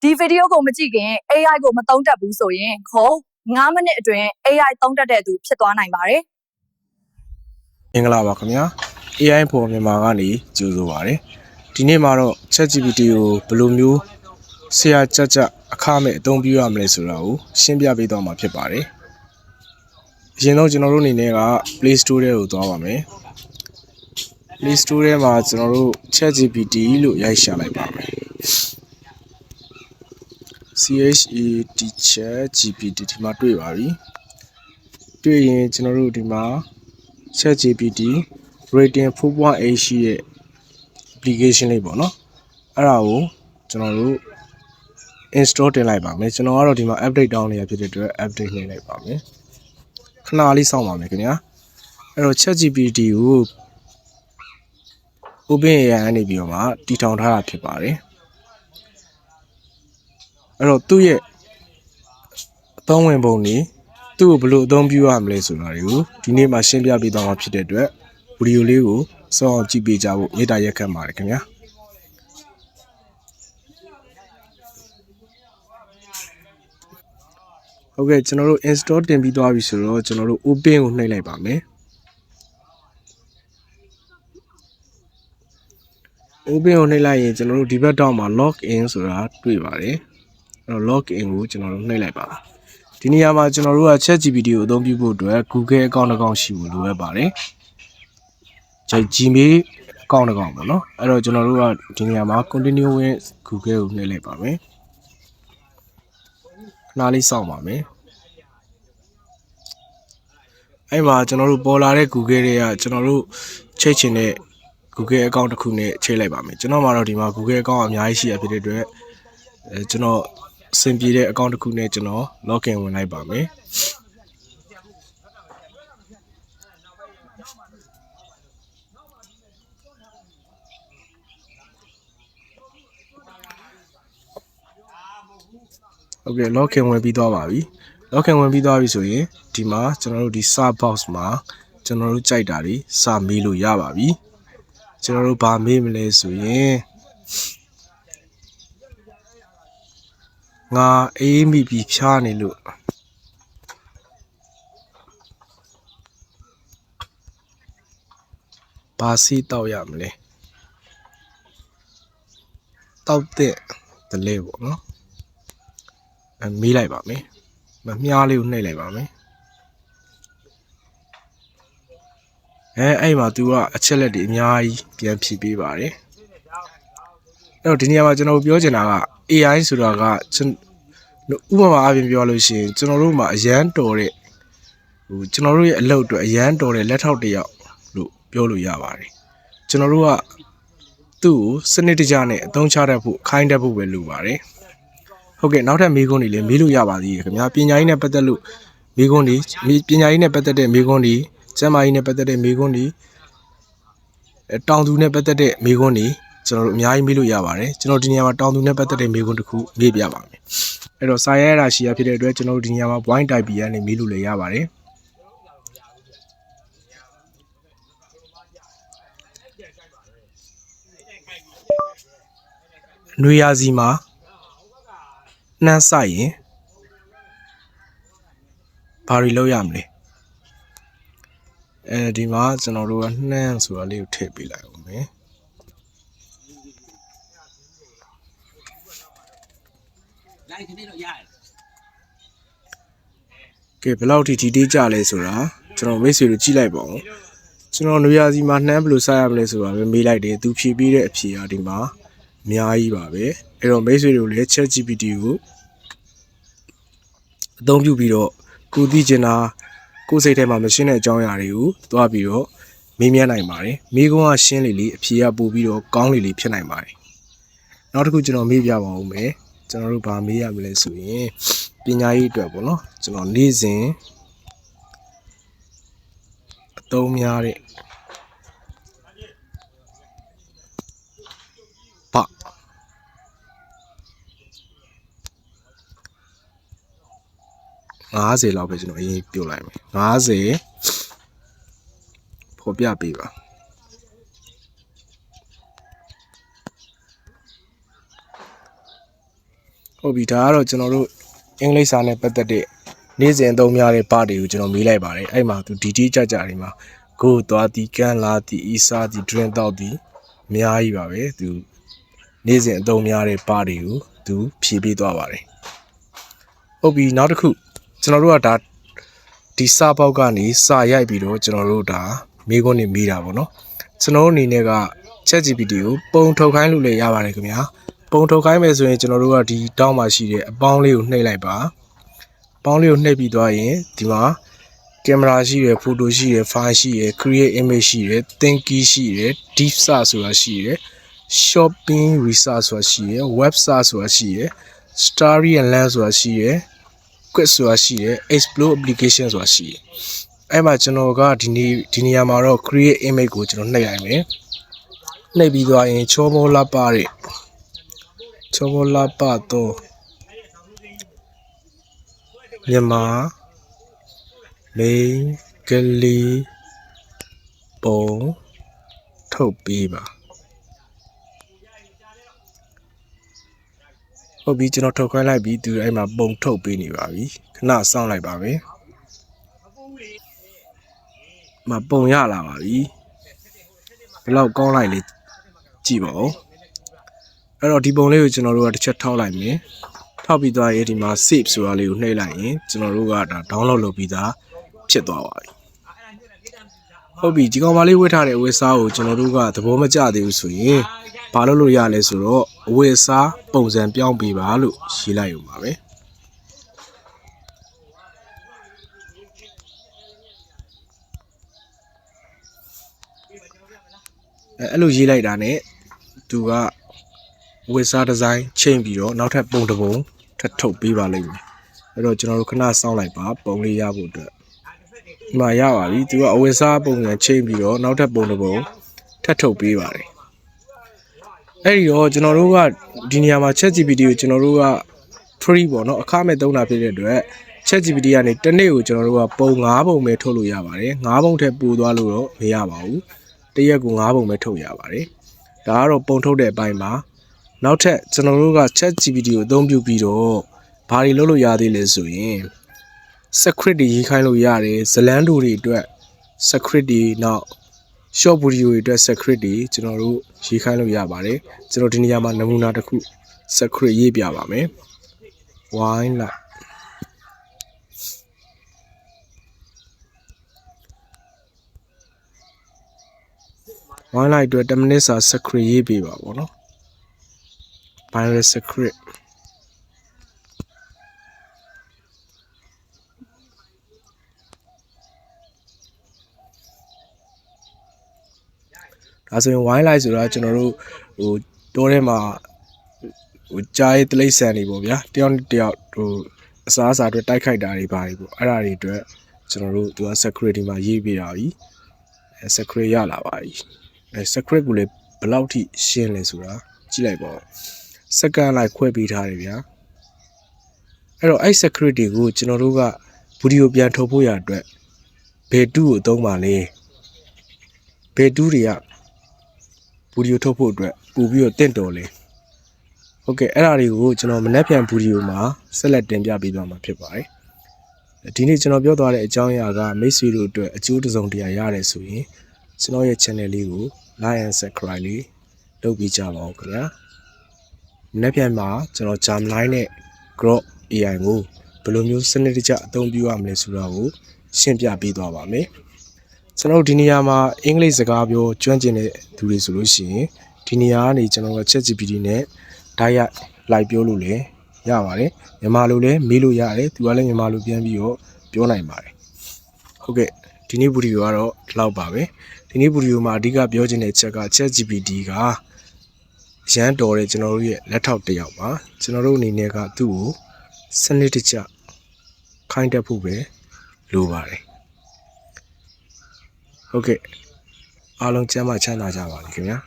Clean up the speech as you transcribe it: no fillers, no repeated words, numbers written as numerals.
ဒီဗီဒီယိုကိုမကြည့်ခင် AI ကိုမသုံးတတ်ဘူးဆိုရင်ခုံ9မိနစ်အတွင်း AI သုံးတတ်တဲ့သူဖြစ်သွားနိုင်ပါတယ် မင်္ဂလာပါခင်ဗျာ AI ပေါ်မြန်မာကနေကြိုဆိုပါရစေဒီနေ့မှာတော့ ChatGPT ကိုဘယ်လိုမျိုးဆရာကြအခမဲ့အသုံးပြုရမလဲဆိုတာကိုရှင်းပြပေးသွားမှာဖြစ်ပါတယ်အရင်ဆုံးကျွန်တော်တို့အနေနဲ့က Play Store ထဲကိုသွားပါမယ် Play Store ထဲမှာကျွန်တော်တို့ ChatGPT လို့ရိုက်ရှာလိုက်ပါမယ်ChatGPT ဒီမှာတွေ့ပါပြီတွေ့ရင်ကျွန်တော်တို့ဒီမှာ ChatGPT rating 4.8 ရှိတဲ့ application လေးပေါ့နော်အဲ့ဒါကိုကျွန်တော်တို့ install တင်လိုက်ပါမယ်ကျွန်တော်ကတော့ဒီမှာ update တောင်းနေရဖြစ်တဲ့အတွက် update နှိပ်လိုက်ပါမယ်ခဏလေးစောင့်ပါမယ်ခင်ဗျာအဲ့တော့ ChatGPT ကို OpenAI ကနေပြီးတော့မှတည်ထောင်ထားတာဖြစ်ပါတယ်အဲ့တော့သူ့ရဲ့အသုံးဝင်ပုံတွေသူ့ကိုဘယ်လိုအသုံးပြုရမလဲဆိုတာတွေကိုဒီနေ့မှရှင်းပြပေးသွားမှာဖြစ်တဲ့အတွက်ဗီဒီယိုလေးကိုစောင့်အောင်ကြည့်ပေးကြဖို့မေတ္တာရက်ခံပါတယ်ခင်ဗျာဟုတ်ကဲ့ကျွန်တော်တို့ install တင်ပြီးသွားပြီဆိုတော့ကျွန်တော်တို့ open ကိုနှိပ်လိုက်ပါမယ် open ကိုနှိပ်လိုက်ရင်ကျွန်တော်တို့ဒီဘက်တောင်မှာ log in ဆိုတာတွေ့ပါတယ်အဲ့တော့ log in ကိုကျွန်တော်တို့နှိပ်လိုက်ပါဒီနေရာမှာကျွန်တော်တို့က ChatGPT ကိုအသုံးပြုဖို့အတွက် Google account တစ်ကောင်ရှိဖို့လိုအပ်ပါတယ်Gmail account တစ်ကောင်ပေါ့နော်အဲ့တော့ကျွန်တော်တို့ကဒီနေရာမှာ continue with Google ကိုနှိပ်လိုက်ပါမယ်ခဏလေးစောင့်ပါမယ်အဲ့မှာကျွန်တော်တို့ပေါ်လာတဲ့ Google တွေကကျွန်တော်တို့ချိတ်ချင်တဲ့ Google account တစ်ခုနဲ့ချိတ်လိုက်ပါမယ်ကျွန်တော်မှာတော့ဒီမှာ Google account အများကြီးရှိရဖြစ်တဲ့အတွက်ကျွန်တော်အဆင်ပြေတဲ့ account တစ်ခုနဲ့ကျွန်တော် login ဝင်လိုက်ပါမယ်ဟုတ်ကဲ့ login ဝင်ပြီးသွားပါပြီ login ဝင်ပြီးသွားပြီဆိုရင်ဒီမှာကျွန်တော်တို့ဒီ search box မှာကျွန်တော်တို့ကြိုက်တာတွေစမေးလို့ရပါပြီကျွန်တော်တို့ဗာမေးမလဲဆိုရင်ငါအေးမိပြီးဖြားနေလို့ဘာစီတောက်ရမလဲတောက်တဲ့တလဲပေါ့နော်မေးလိုက်ပါမယ်မြားလေးကိုနှိပ်လိုက်ပါမယ်အဲ့မှာ तू ကအချက်လက်တွေအများကြီးပြန်ဖြည့်ပေးပါတယ်အဲ့တော့ဒီနေရာမှာကျွန်တော်ပြောချင်တာက AI ဆိုတာကဥပမာအပြင်ပြောလို့ရှိရင်ကျွန်တော်တို့မှာအရန်တော်တဲ့ကျွန်တော်တို့ရဲ့အလုပ်အတွက်အရန်တော်တဲ့လက်ထောက်တစ်ယောက်လို့ပြောလို့ရပါတယ်ကျွန်တော်တို့ကသူ့ကိုစနစ်တကျနဲ့အသုံးချတတ်ဖို့ခိုင်းတတ်ဖို့ပဲလိုပါတယ်ဟုတ်ကဲ့နောက်ထပ်မေးခွန်းတွေလည်းမေးလို့ရပါသေးတယ်ခင်ဗျာပညာရေးနဲ့ပတ်သက်လို့မေးခွန်းတွေပညာရေးနဲ့ပတ်သက်တဲ့မေးခွန်းတွေကျန်းမာရေးနဲ့ပတ်သက်တဲ့မေးခွန်းတွေတောင်သူနဲ့ပတ်သက်တဲ့မေးခွန်းတွေကျွန်တော်တို့အများကြီးမေးလို့ရပါတယ်ကျွန်တော်ဒီနေရာမှာတောင်သူနဲ့ပတ်သက်တဲ့မေးခွန်းတစ်ခုမေးပြပါမယ်အဲ့တော့စာရဲရရှိရဖြစ်တဲ့အတွက်ကျွန်တော်တို့ဒီနေရာမှာ point type ရနေမေးလို့လည်းရပါတယ်နွေရာသီမှာနှမ်းဆိုင်ရင်ဘာတွေလုပ်ရမလဲဒီမှာကျွန်တော်တို့ကနှမ်းဆိုတာလေးကိုထည့်ပေးလိုက်အောင်မယ်ကဲဘယ်လောက်ထိတီးကြလဲဆိုတာကျွန်တော်မိတ်ဆွေတို့ကြည့်လိုက်ပါဦးကျွန်တော်နွေရာသီမှာနှမ်းဘယ်လိုစားရမလဲဆိုတာပဲမေးလိုက်တယ်သူဖြေပေးတဲ့အဖြေကဒီမှာအများကြီးပါပဲအဲ့တော့မိတ်ဆွေတို့လည်း ChatGPT ကိုအသုံးပြုပြီးတော့ကိုသိချင်တာကိုစိတ်ထဲမှာမရှင်းတဲ့အကြောင်းအရာတွေကိုသွားပြီးတော့မေးမြန်းနိုင်ပါတယ်မိကုန်းကရှင်းလေအဖြေကပို့ပြီးတော့ကောင်းလေဖြစ်နိုင်ပါတယ်နောက်တစ်ခုကျွန်တော်မေးပြပါဦးမယ်ကျွန်တော်တို့ဗာမေးရမလဲဆိုရင်ပညာရေးအတွက်ပေါ့နော်ကျွန်တော်နေ့စဉ်အသုံးများတဲ့50လောက်ပဲကျွန်တော်အရင်ပြုတ်လိုက်မယ်50ဖော်ပြပေးပါ ဟုတ်ပြီဒါကတော့ကျွန်တော်တို့အင်္ဂလိပ်စာနဲ့ပတ်သက်တဲ့နေ့စဉ်အသုံးများတဲ့ပါတွေကိုကျွန်တော်မေးလိုက်ပါတယ်အဲ့မှာသူဒီတီးကြကြတွေမှာကိုသွားတီကန်းလာတီအီစာတီ drink တောက်တီအများကြီးပါပဲသူနေ့စဉ်အသုံးများတဲ့ပါတွေကိုသူဖြည့်ပေးသွားပါတယ်ဟုတ်ပြီနောက်တစ်ခုကျွန်တော်တို့ကဒါဒီစာပေါက်ကနေစာရိုက်ပြီးတော့ကျွန်တော်တို့ဒါမေးခွန်းနေမိတာပေါ့နော်ကျွန်တော်တို့အနေနဲ့က ChatGPT ကိုပုံထုတ်ခိုင်းလို့လည်းရပါတယ်ခင်ဗျာပုံထုတ်ခိုင်းမယ်ဆိုရင်ကျွန်တော်တို့ကဒီတောင်းမှာရှိတဲ့အပေါင်းလေးကိုနှိပ်လိုက်ပါအပေါင်းလေးကိုနှိပ်ပြီးသွားရင်ဒီမှာကင်မရာရှိတယ်ဖိုတိုရှိတယ်ဖိုင်ရှိတယ် create image ရှိတယ် thinky ရှိတယ် deep search ဆိုတာရှိတယ် shopping research ဆိုတာရှိတယ် web search ဆိုတာရှိတယ် story and land ဆိုတာရှိတယ် quiz ဆိုတာရှိတယ် explore application ဆိုတာရှိတယ်အဲ့မှာကျွန်တော်ကဒီနေရာမှာတော့ create image ကိုကျွန်တော်နှိပ်လိုက်မယ်နှိပ်ပြီးသွားရင်ချောမောလာပါတဲ့ချောမောလာပါတော့မြန်မာမိန်းကလေးပုံထုတ်ပေးပါဟုတ်ပြီကျွန်တော်ထုတ်ခိုင်းလိုက်ပြီသူအဲ့မှာပုံထုတ်ပေးနေပါပြီခဏစောင့်လိုက်ပါမယ်မပုံရလာပါပြီဘယ်လောက်ကောင်းလိုက်လဲကြည့်ပါဦးအဲ့တော့ဒီပုံလေးကိုကျွန်တော်တို့ကတစ်ချက်ထောက်လိုက်မယ်ထောက်ပြီးသွားရင်ဒီမှာ save ဆိုတာလေးကိုနှိပ်လိုက်ရင်ကျွန်တော်တို့ကဒါ download လုပ်ပြီးသားဖြစ်သွားပါပြီဟုတ်ပြီဒီကောင်မလေးဝတ်ထားတဲ့အဝတ်စားကိုကျွန်တော်တို့ကသဘောမကျသေးဘူးဆိုရင်ဘာလုပ်လို့ရလဲဆိုတော့အဝတ်စားပုံစံပြောင်းပေးပါလို့ရေးလိုက်ရုံပါပဲအဲ့လိုရေးလိုက်တာ ਨੇ သူကဝတ်စားဒီဇိုင်းချိန်ပြီးတော့နောက်ထပ်ပုံတစ်ပုံထပ်ထုတ်ပေးပါလိမ့်မယ်အဲ့တော့ကျွန်တော်တို့ခဏစောင့်လိုက်ပါပုံလေးရဖို့အတွက်ဒီမှာရပါပြီသူကအဝတ်စားပုံစံချိန်ပြီးတော့နောက်ထပ်ပုံတစ်ပုံထပ်ထုတ်ပေးပါတယ်အဲ့ဒီတော့ကျွန်တော်တို့ကဒီနေရာမှာ ChatGPT ကိုကျွန်တော်တို့က free ပေါ့နော်အခမဲ့သုံးတာဖြစ်တဲ့အတွက် ChatGPT ကနေတစ်နေ့ကိုကျွန်တော်တို့ကပုံ9ပုံပဲထုတ်လို့ရပါတယ်9ပုံထက်ပိုသွားလို့တော့မရပါဘူးတစ်ရက်ကို9ပုံပဲထုတ်ရပါတယ်ဒါကတော့ပုံထုတ်တဲ့အပိုင်းမှာနောက်ထပ်ကျွန်တော်တို့က ChatGPT ကိုအသုံးပြုပြီးတော့ဘာတွေလုပ်လို့ရသေးလဲဆိုရင် script တွေရေးခိုင်းလို့ရတယ်ဇလန်းတူတွေအတွက် script တွေနောက် short video တွေအတွက် script တွေကျွန်တော်တို့ရေးခိုင်းလို့ရပါတယ်ကျွန်တော်ဒီနေရာမှာနမူနာတစ်ခု script ရေးပြပါမယ် wine light wine light အတွက်10မိနစ်စာ script ရေးပြပါပေါ့နော် binary scriptဒါဆိုရင် wine light ဆိုတာကျွန်တော်တို့ဟိုတိုးထဲမှာဟိုကြားရေးတိလိษံတွေပေါ့ဗျာတယောက်နဲ့တယောက်ဟိုအစားအစာတွေတိုက်ခိုက်တာတွေပါတယ်ပေါ့အဲ့ဒါတွေအတွက်ကျွန်တော်တို့သူက security မှာရေးပြတာပြီအဲ security ရလာပါပြီအဲ security ကိုလည်းဘယ်လောက်ထိရှင်းလဲဆိုတာကြည့်လိုက်ပါဦးစက္ကန့်လိုက်ခွဲပေးထားတယ်ဗျာအဲ့တော့အဲ့ security ကိုကျွန်တော်တို့ကဗီဒီယိုပြန်ထုတ်ဖို့ရအတွက်ဘယ်တူကိုအသုံးပါလဲဘယ်တူတွေကဗီဒီယိုထုတ်ဖို့အတွက်ပို့ပြီးတော့တင့်တော်လဲဟုတ်ကဲ့အဲ့ဒါတွေကိုကျွန်တော်မနက်ဖြန်ဗီဒီယိုမှာဆက်လက်တင်ပြပေးသွားမှာဖြစ်ပါတယ်ဒီနေ့ကျွန်တော်ပြောသွားတဲ့အကြောင်းအရာကမိတ်ဆွေတို့အတွက်အကျိုးတစုံတရာရတယ်ဆိုရင်ကျွန်တော်ရဲ့ channel လေးကို like and subscribe လေးလုပ်ပေးကြပါဦးခင်ဗျာမနက်ဖြန်မှာကျွန်တော် Gemini နဲ့ Grok AI ကိုဘယ်လိုမျိုးစနစ်တကျအသုံးပြုရမလဲဆိုတာကိုရှင်းပြပေးသွားပါမယ်ကျွန်တော်ဒီနေရာမှာအင်္ဂလိပ်စကားပြောကျွမ်းကျင်တဲ့သူတွေဆိုလို့ရှိရင်ဒီနေရာကနေကျွန်တော်က ChatGPT နဲ့တိုက်ရိုက်လိုက်ပြောလို့လည်းရပါတယ်မြန်မာလိုလည်းမေးလို့ရတယ်သူကလည်းမြန်မာလိုပြန်ပြီးတော့ပြောနိုင်ပါတယ်ဟုတ်ကဲ့ဒီနေ့ဗီဒီယိုကတော့ဒီလောက်ပါပဲဒီနေ့ဗီဒီယိုမှာအဓိကပြောချင်တဲ့အချက်က ChatGPT ကရန်တော်တဲ့ကျွန်တော်တို့ရဲ့လက်ထောက်တစ်ယောက်ပါကျွန်တော်တို့အနေနဲ့ကသူ့ကိုစနစ်တကျခိုင်းတတ်ဖို့ပဲလိုပါတယ်ဟုတ်ကဲ့အားလုံးကျမ်းမာချမ်းသာကြပါစေခင်ဗျာ